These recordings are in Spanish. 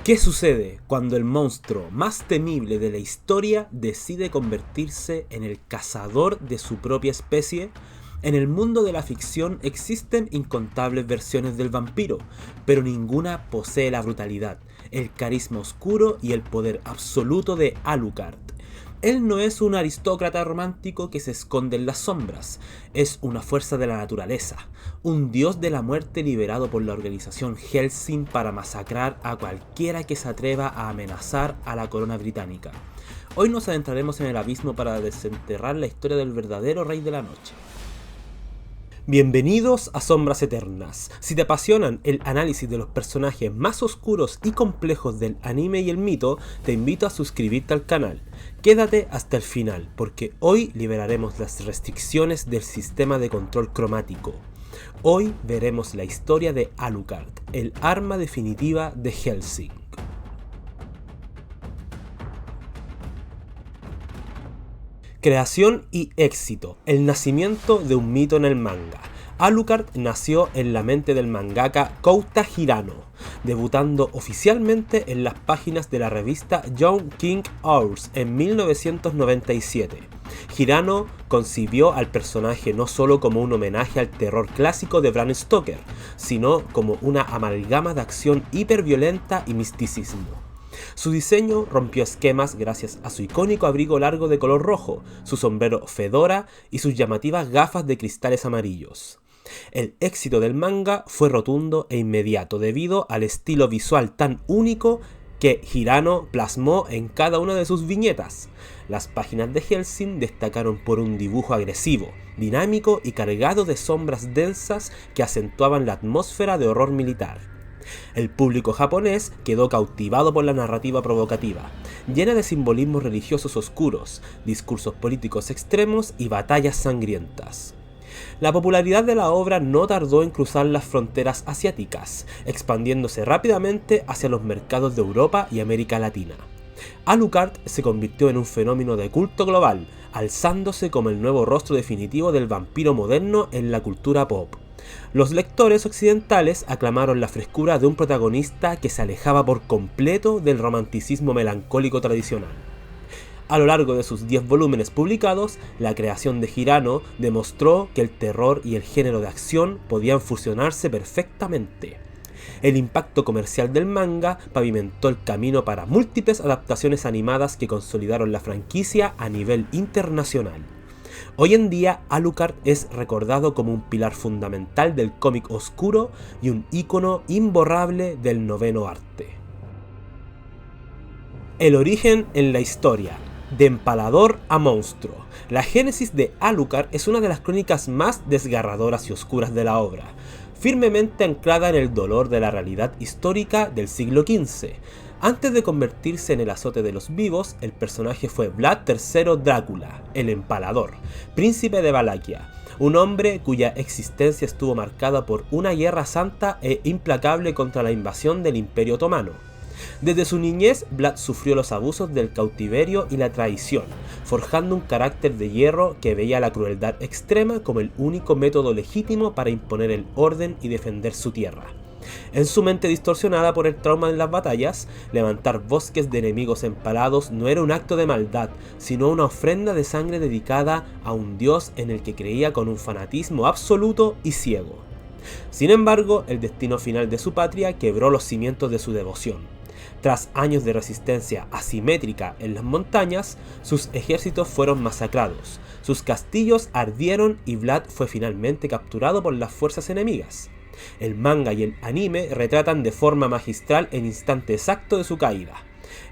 ¿Qué sucede cuando el monstruo más temible de la historia decide convertirse en el cazador de su propia especie? En el mundo de la ficción existen incontables versiones del vampiro, pero ninguna posee la brutalidad, el carisma oscuro y el poder absoluto de Alucard. Él no es un aristócrata romántico que se esconde en las sombras, es una fuerza de la naturaleza, un dios de la muerte liberado por la organización Hellsing para masacrar a cualquiera que se atreva a amenazar a la corona británica. Hoy nos adentraremos en el abismo para desenterrar la historia del verdadero Rey de la Noche. Bienvenidos a Sombras Eternas. Si te apasionan el análisis de los personajes más oscuros y complejos del anime y el mito, te invito a suscribirte al canal. Quédate hasta el final, porque hoy liberaremos las restricciones del sistema de control cromático. Hoy veremos la historia de Alucard, el arma definitiva de Hellsing. Creación y éxito, el nacimiento de un mito en el manga. Alucard nació en la mente del mangaka Kouta Hirano, debutando oficialmente en las páginas de la revista Young King Hours en 1997. Hirano concibió al personaje no solo como un homenaje al terror clásico de Bram Stoker, sino como una amalgama de acción hiperviolenta y misticismo. Su diseño rompió esquemas gracias a su icónico abrigo largo de color rojo, su sombrero fedora y sus llamativas gafas de cristales amarillos. El éxito del manga fue rotundo e inmediato debido al estilo visual tan único que Hirano plasmó en cada una de sus viñetas. Las páginas de Hellsing destacaron por un dibujo agresivo, dinámico y cargado de sombras densas que acentuaban la atmósfera de horror militar. El público japonés quedó cautivado por la narrativa provocativa, llena de simbolismos religiosos oscuros, discursos políticos extremos y batallas sangrientas. La popularidad de la obra no tardó en cruzar las fronteras asiáticas, expandiéndose rápidamente hacia los mercados de Europa y América Latina. Alucard se convirtió en un fenómeno de culto global, alzándose como el nuevo rostro definitivo del vampiro moderno en la cultura pop. Los lectores occidentales aclamaron la frescura de un protagonista que se alejaba por completo del romanticismo melancólico tradicional. A lo largo de sus 10 volúmenes publicados, la creación de Hirano demostró que el terror y el género de acción podían fusionarse perfectamente. El impacto comercial del manga pavimentó el camino para múltiples adaptaciones animadas que consolidaron la franquicia a nivel internacional. Hoy en día, Alucard es recordado como un pilar fundamental del cómic oscuro y un ícono imborrable del noveno arte. El origen en la historia. De empalador a monstruo. La génesis de Alucard es una de las crónicas más desgarradoras y oscuras de la obra, firmemente anclada en el dolor de la realidad histórica del siglo XV. Antes de convertirse en el azote de los vivos, el personaje fue Vlad III Drácula, el Empalador, príncipe de Valaquia, un hombre cuya existencia estuvo marcada por una guerra santa e implacable contra la invasión del Imperio Otomano. Desde su niñez, Vlad sufrió los abusos del cautiverio y la traición, forjando un carácter de hierro que veía la crueldad extrema como el único método legítimo para imponer el orden y defender su tierra. En su mente distorsionada por el trauma en las batallas, levantar bosques de enemigos empalados no era un acto de maldad, sino una ofrenda de sangre dedicada a un dios en el que creía con un fanatismo absoluto y ciego. Sin embargo, el destino final de su patria quebró los cimientos de su devoción. Tras años de resistencia asimétrica en las montañas, sus ejércitos fueron masacrados, sus castillos ardieron y Vlad fue finalmente capturado por las fuerzas enemigas. El manga y el anime retratan de forma magistral el instante exacto de su caída.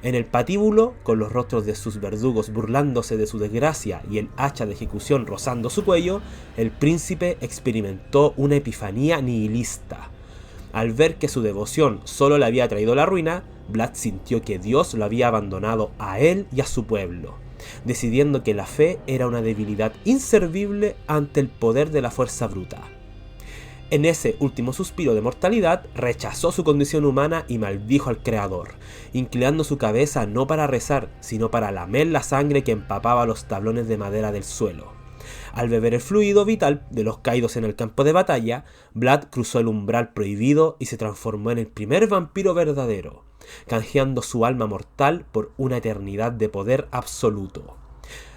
En el patíbulo, con los rostros de sus verdugos burlándose de su desgracia y el hacha de ejecución rozando su cuello, el príncipe experimentó una epifanía nihilista. Al ver que su devoción solo le había traído la ruina, Vlad sintió que Dios lo había abandonado a él y a su pueblo, decidiendo que la fe era una debilidad inservible ante el poder de la fuerza bruta. En ese último suspiro de mortalidad, rechazó su condición humana y maldijo al Creador, inclinando su cabeza no para rezar, sino para lamer la sangre que empapaba los tablones de madera del suelo. Al beber el fluido vital de los caídos en el campo de batalla, Vlad cruzó el umbral prohibido y se transformó en el primer vampiro verdadero. canjeando su alma mortal por una eternidad de poder absoluto.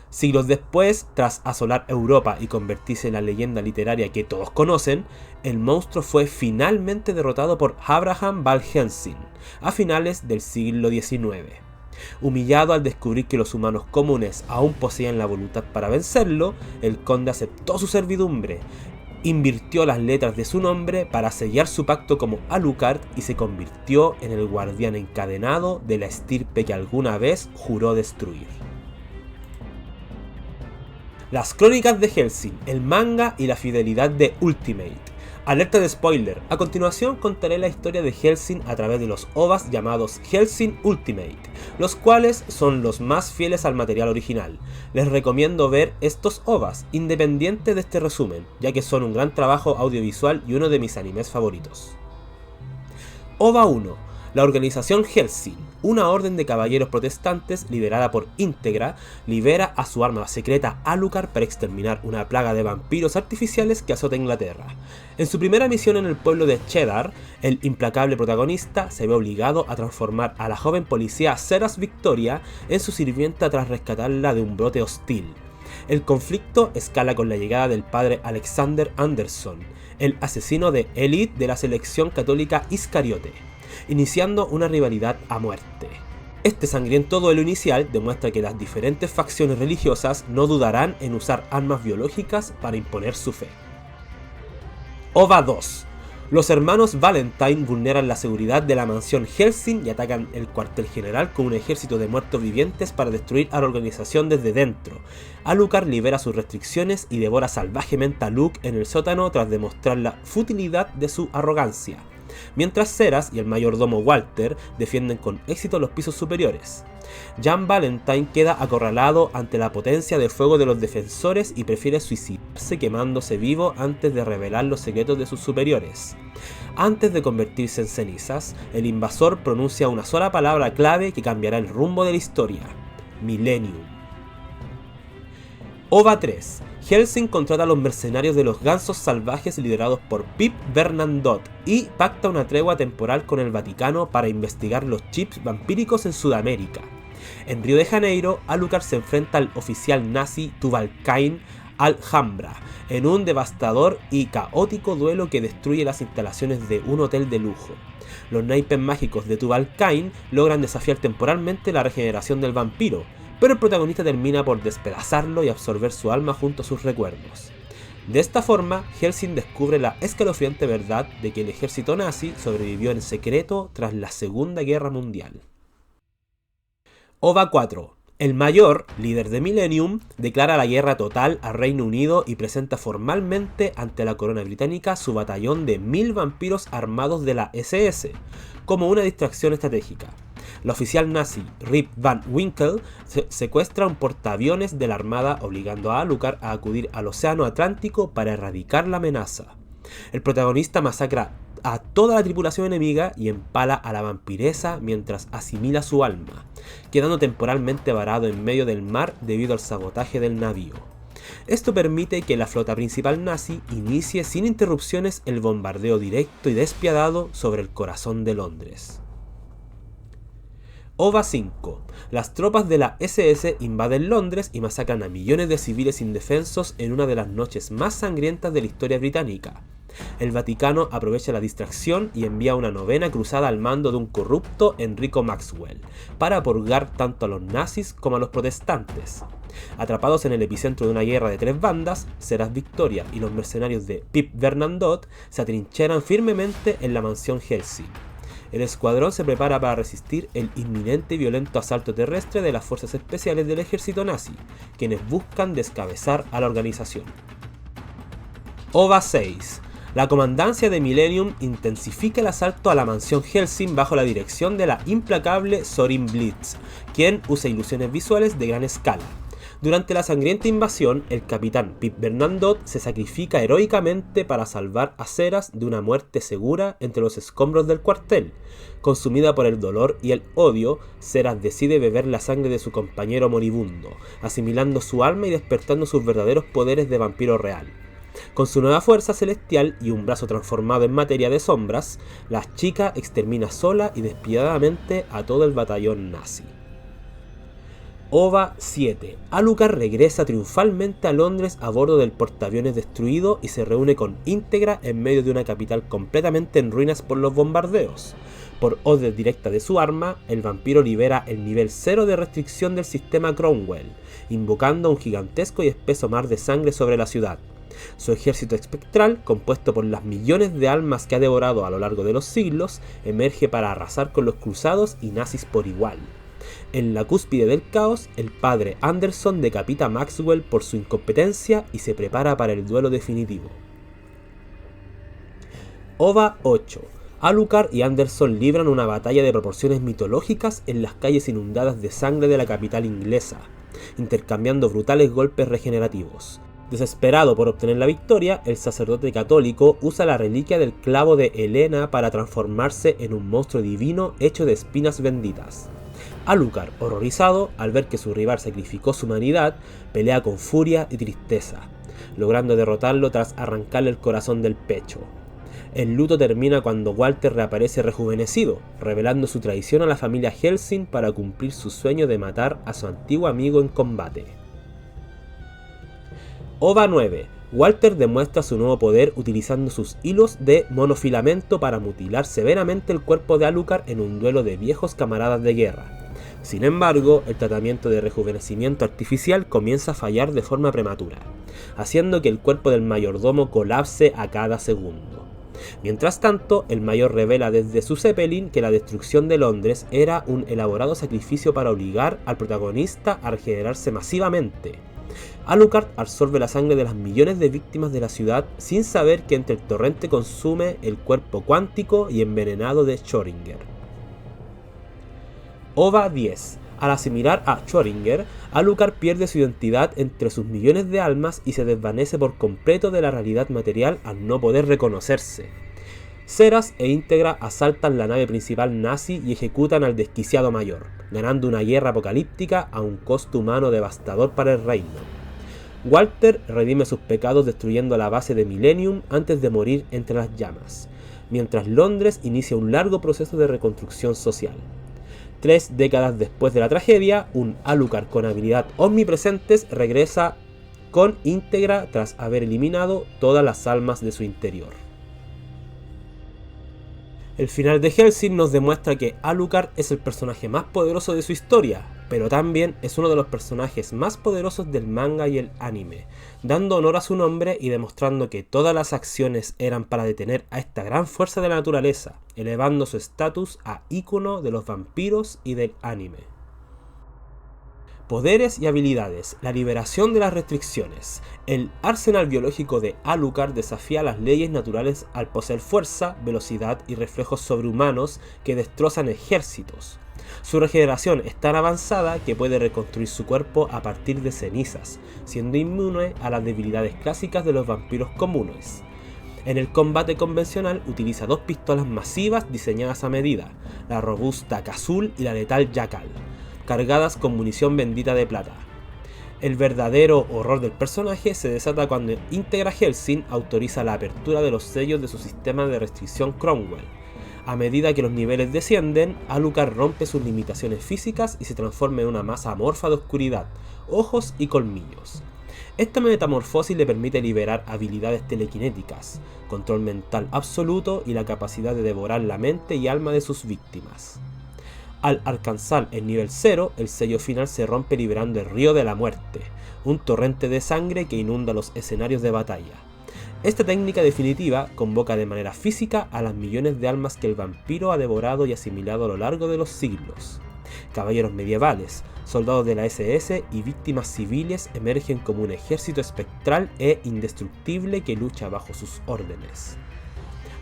Siglos después, tras asolar Europa y convertirse en la leyenda literaria que todos conocen, el monstruo fue finalmente derrotado por Abraham Van Helsing a finales del siglo XIX. Humillado al descubrir que los humanos comunes aún poseían la voluntad para vencerlo, el conde aceptó su servidumbre, invirtió las letras de su nombre para sellar su pacto como Alucard y se convirtió en el guardián encadenado de la estirpe que alguna vez juró destruir. Las crónicas de Hellsing, el manga y la fidelidad de Ultimate. Alerta de spoiler, a continuación contaré la historia de Hellsing a través de los OVAs llamados Hellsing Ultimate, los cuales son los más fieles al material original. Les recomiendo ver estos OVAs, independiente de este resumen, ya que son un gran trabajo audiovisual y uno de mis animes favoritos. OVA 1. La organización Hellsing, una orden de caballeros protestantes liderada por Íntegra, libera a su arma secreta Alucard para exterminar una plaga de vampiros artificiales que azota Inglaterra. En su primera misión en el pueblo de Cheddar, el implacable protagonista se ve obligado a transformar a la joven policía Seras Victoria en su sirvienta tras rescatarla de un brote hostil. El conflicto escala con la llegada del padre Alexander Anderson, el asesino de élite de la selección católica Iscariote, iniciando una rivalidad a muerte. Este sangriento duelo inicial demuestra que las diferentes facciones religiosas no dudarán en usar armas biológicas para imponer su fe. OVA 2. Los hermanos Valentine vulneran la seguridad de la mansión Hellsing y atacan el cuartel general con un ejército de muertos vivientes para destruir a la organización desde dentro. Alucard libera sus restricciones y devora salvajemente a Luke en el sótano tras demostrar la futilidad de su arrogancia, mientras Seras y el mayordomo Walter defienden con éxito los pisos superiores. Jan Valentine queda acorralado ante la potencia de fuego de los defensores y prefiere suicidarse quemándose vivo antes de revelar los secretos de sus superiores. Antes de convertirse en cenizas, el invasor pronuncia una sola palabra clave que cambiará el rumbo de la historia: Millennium. OVA 3. Hellsing contrata a los mercenarios de los gansos salvajes liderados por Pip Bernandot y pacta una tregua temporal con el Vaticano para investigar los chips vampíricos en Sudamérica. En Río de Janeiro, Alucard se enfrenta al oficial nazi Tubalcain Alhambra en un devastador y caótico duelo que destruye las instalaciones de un hotel de lujo. Los naipes mágicos de Tubalcain logran desafiar temporalmente la regeneración del vampiro, pero el protagonista termina por despedazarlo y absorber su alma junto a sus recuerdos. De esta forma, Hellsing descubre la escalofriante verdad de que el ejército nazi sobrevivió en secreto tras la Segunda Guerra Mundial. OVA 4. El Mayor, líder de Millennium, declara la guerra total al Reino Unido y presenta formalmente ante la corona británica su batallón de 1000 vampiros armados de la SS, como una distracción estratégica. La oficial nazi Rip Van Winkle secuestra un portaaviones de la armada, obligando a Alucard a acudir al océano Atlántico para erradicar la amenaza. El protagonista masacra a toda la tripulación enemiga y empala a la vampiresa mientras asimila su alma, quedando temporalmente varado en medio del mar debido al sabotaje del navío. Esto permite que la flota principal nazi inicie sin interrupciones el bombardeo directo y despiadado sobre el corazón de Londres. OVA 5. Las tropas de la SS invaden Londres y masacran a millones de civiles indefensos en una de las noches más sangrientas de la historia británica. El Vaticano aprovecha la distracción y envía una novena cruzada al mando de un corrupto Enrico Maxwell, para purgar tanto a los nazis como a los protestantes. Atrapados en el epicentro de una guerra de 3 bandas, Seras Victoria y los mercenarios de Pip Bernandot se atrincheran firmemente en la mansión Hellsing. El escuadrón se prepara para resistir el inminente y violento asalto terrestre de las fuerzas especiales del ejército nazi, quienes buscan descabezar a la organización. OVA 6. La comandancia de Millennium intensifica el asalto a la mansión Hellsing bajo la dirección de la implacable Sorin Blitz, quien usa ilusiones visuales de gran escala. Durante la sangrienta invasión, el capitán Pip Bernandot se sacrifica heroicamente para salvar a Seras de una muerte segura entre los escombros del cuartel. Consumida por el dolor y el odio, Seras decide beber la sangre de su compañero moribundo, asimilando su alma y despertando sus verdaderos poderes de vampiro real. Con su nueva fuerza celestial y un brazo transformado en materia de sombras, la chica extermina sola y despiadadamente a todo el batallón nazi. OVA 7. Alucard regresa triunfalmente a Londres a bordo del portaaviones destruido y se reúne con Íntegra en medio de una capital completamente en ruinas por los bombardeos. Por orden directa de su arma, el vampiro libera el nivel 0 de restricción del sistema Cromwell, invocando un gigantesco y espeso mar de sangre sobre la ciudad. Su ejército espectral, compuesto por las millones de almas que ha devorado a lo largo de los siglos, emerge para arrasar con los cruzados y nazis por igual. En la cúspide del caos, el padre Anderson decapita a Maxwell por su incompetencia y se prepara para el duelo definitivo. OVA 8. Alucard y Anderson libran una batalla de proporciones mitológicas en las calles inundadas de sangre de la capital inglesa, intercambiando brutales golpes regenerativos. Desesperado por obtener la victoria, el sacerdote católico usa la reliquia del clavo de Helena para transformarse en un monstruo divino hecho de espinas benditas. Alucard, horrorizado al ver que su rival sacrificó su humanidad, pelea con furia y tristeza, logrando derrotarlo tras arrancarle el corazón del pecho. El luto termina cuando Walter reaparece rejuvenecido, revelando su traición a la familia Helsing para cumplir su sueño de matar a su antiguo amigo en combate. OVA 9. Walter demuestra su nuevo poder utilizando sus hilos de monofilamento para mutilar severamente el cuerpo de Alucard en un duelo de viejos camaradas de guerra. Sin embargo, el tratamiento de rejuvenecimiento artificial comienza a fallar de forma prematura, haciendo que el cuerpo del mayordomo colapse a cada segundo. Mientras tanto, el mayor revela desde su Zeppelin que la destrucción de Londres era un elaborado sacrificio para obligar al protagonista a regenerarse masivamente. Alucard absorbe la sangre de las millones de víctimas de la ciudad sin saber que entre el torrente consume el cuerpo cuántico y envenenado de Schrödinger. OVA 10. Al asimilar a Schrödinger, Alucard pierde su identidad entre sus millones de almas y se desvanece por completo de la realidad material al no poder reconocerse. Ceras e Íntegra asaltan la nave principal nazi y ejecutan al desquiciado mayor, ganando una guerra apocalíptica a un costo humano devastador para el reino. Walter redime sus pecados destruyendo la base de Millennium antes de morir entre las llamas, mientras Londres inicia un largo proceso de reconstrucción social. 3 décadas después de la tragedia, un Alucard con habilidad omnipresentes regresa con Íntegra tras haber eliminado todas las almas de su interior. El final de Hellsing nos demuestra que Alucard es el personaje más poderoso de su historia, pero también es uno de los personajes más poderosos del manga y el anime, dando honor a su nombre y demostrando que todas las acciones eran para detener a esta gran fuerza de la naturaleza, elevando su estatus a ícono de los vampiros y del anime. Poderes y habilidades, la liberación de las restricciones. El arsenal biológico de Alucard desafía las leyes naturales al poseer fuerza, velocidad y reflejos sobrehumanos que destrozan ejércitos. Su regeneración es tan avanzada que puede reconstruir su cuerpo a partir de cenizas, siendo inmune a las debilidades clásicas de los vampiros comunes. En el combate convencional utiliza 2 pistolas masivas diseñadas a medida, la robusta Kazul y la letal Jackal, cargadas con munición bendita de plata. El verdadero horror del personaje se desata cuando Íntegra Hellsing autoriza la apertura de los sellos de su sistema de restricción Cromwell. A medida que los niveles descienden, Alucard rompe sus limitaciones físicas y se transforma en una masa amorfa de oscuridad, ojos y colmillos. Esta metamorfosis le permite liberar habilidades telequinéticas, control mental absoluto y la capacidad de devorar la mente y alma de sus víctimas. Al alcanzar el nivel 0, el sello final se rompe liberando el Río de la Muerte, un torrente de sangre que inunda los escenarios de batalla. Esta técnica definitiva convoca de manera física a las millones de almas que el vampiro ha devorado y asimilado a lo largo de los siglos. Caballeros medievales, soldados de la SS y víctimas civiles emergen como un ejército espectral e indestructible que lucha bajo sus órdenes.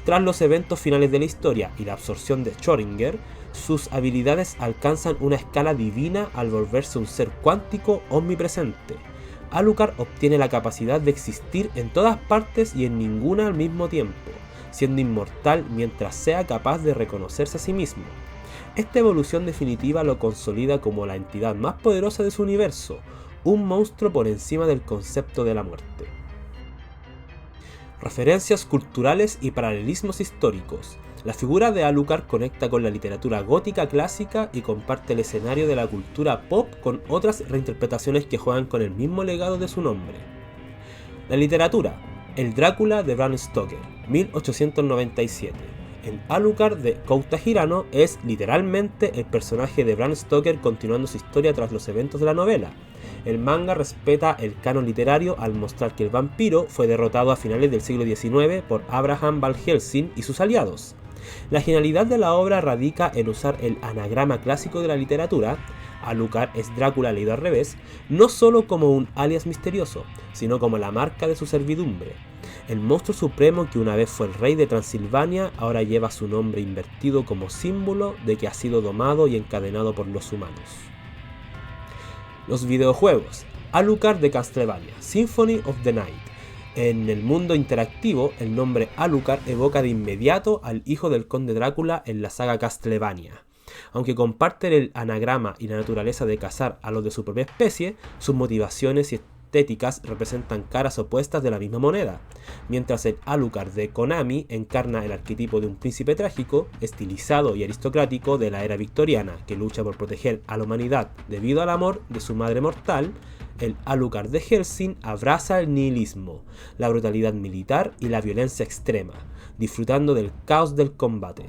Tras los eventos finales de la historia y la absorción de Schrödinger, sus habilidades alcanzan una escala divina al volverse un ser cuántico omnipresente. Alucard obtiene la capacidad de existir en todas partes y en ninguna al mismo tiempo, siendo inmortal mientras sea capaz de reconocerse a sí mismo. Esta evolución definitiva lo consolida como la entidad más poderosa de su universo, un monstruo por encima del concepto de la muerte. Referencias culturales y paralelismos históricos. La figura de Alucard conecta con la literatura gótica clásica y comparte el escenario de la cultura pop con otras reinterpretaciones que juegan con el mismo legado de su nombre. La literatura. El Drácula de Bram Stoker, 1897. En Alucard de Kouta Hirano es literalmente el personaje de Bram Stoker continuando su historia tras los eventos de la novela. El manga respeta el canon literario al mostrar que el vampiro fue derrotado a finales del siglo XIX por Abraham Van Helsing y sus aliados. La genialidad de la obra radica en usar el anagrama clásico de la literatura, Alucard es Drácula leído al revés, no solo como un alias misterioso, sino como la marca de su servidumbre. El monstruo supremo que una vez fue el rey de Transilvania ahora lleva su nombre invertido como símbolo de que ha sido domado y encadenado por los humanos. Los videojuegos. Alucard de Castlevania, Symphony of the Night. En el mundo interactivo, el nombre Alucard evoca de inmediato al hijo del conde Drácula en la saga Castlevania. Aunque comparten el anagrama y la naturaleza de cazar a los de su propia especie, sus motivaciones y estéticas representan caras opuestas de la misma moneda. Mientras el Alucard de Konami encarna el arquetipo de un príncipe trágico, estilizado y aristocrático de la era victoriana, que lucha por proteger a la humanidad debido al amor de su madre mortal, el Alucard de Hellsing abraza el nihilismo, la brutalidad militar y la violencia extrema, disfrutando del caos del combate.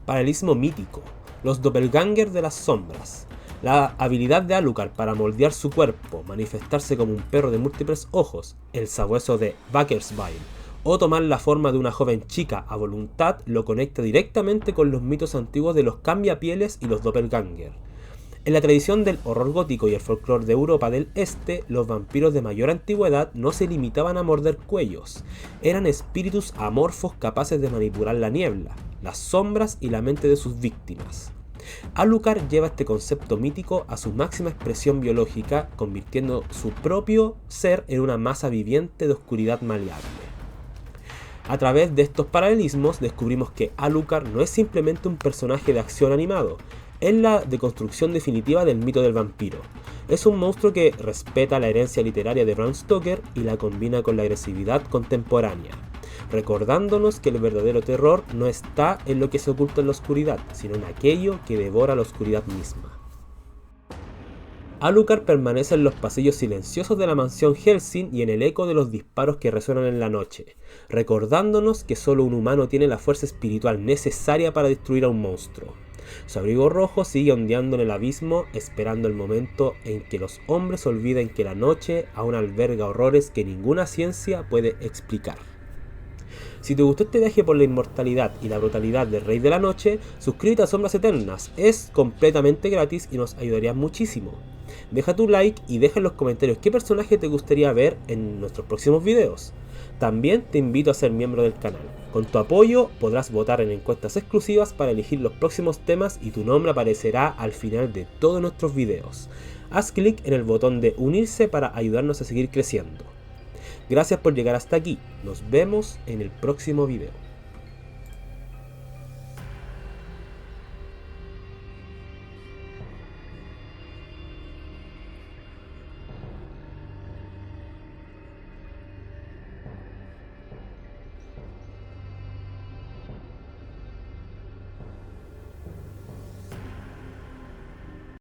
Paralelismo mítico. Los doppelganger de las sombras. La habilidad de Alucard para moldear su cuerpo, manifestarse como un perro de múltiples ojos, el sabueso de Bakersville, o tomar la forma de una joven chica a voluntad lo conecta directamente con los mitos antiguos de los cambiapieles y los doppelganger. En la tradición del horror gótico y el folclore de Europa del Este, los vampiros de mayor antigüedad no se limitaban a morder cuellos, eran espíritus amorfos capaces de manipular la niebla, las sombras y la mente de sus víctimas. Alucard lleva este concepto mítico a su máxima expresión biológica, convirtiendo su propio ser en una masa viviente de oscuridad maleable. A través de estos paralelismos descubrimos que Alucard no es simplemente un personaje de acción animado, es la deconstrucción definitiva del mito del vampiro. Es un monstruo que respeta la herencia literaria de Bram Stoker y la combina con la agresividad contemporánea, recordándonos que el verdadero terror no está en lo que se oculta en la oscuridad, sino en aquello que devora la oscuridad misma. Alucard permanece en los pasillos silenciosos de la mansión Hellsing y en el eco de los disparos que resuenan en la noche, recordándonos que solo un humano tiene la fuerza espiritual necesaria para destruir a un monstruo. Su abrigo rojo sigue ondeando en el abismo, esperando el momento en que los hombres olviden que la noche aún alberga horrores que ninguna ciencia puede explicar. Si te gustó este viaje por la inmortalidad y la brutalidad del Rey de la Noche, suscríbete a Sombras Eternas, es completamente gratis y nos ayudaría muchísimo. Deja tu like y deja en los comentarios qué personaje te gustaría ver en nuestros próximos videos. También te invito a ser miembro del canal. Con tu apoyo podrás votar en encuestas exclusivas para elegir los próximos temas y tu nombre aparecerá al final de todos nuestros videos. Haz clic en el botón de unirse para ayudarnos a seguir creciendo. Gracias por llegar hasta aquí, nos vemos en el próximo video.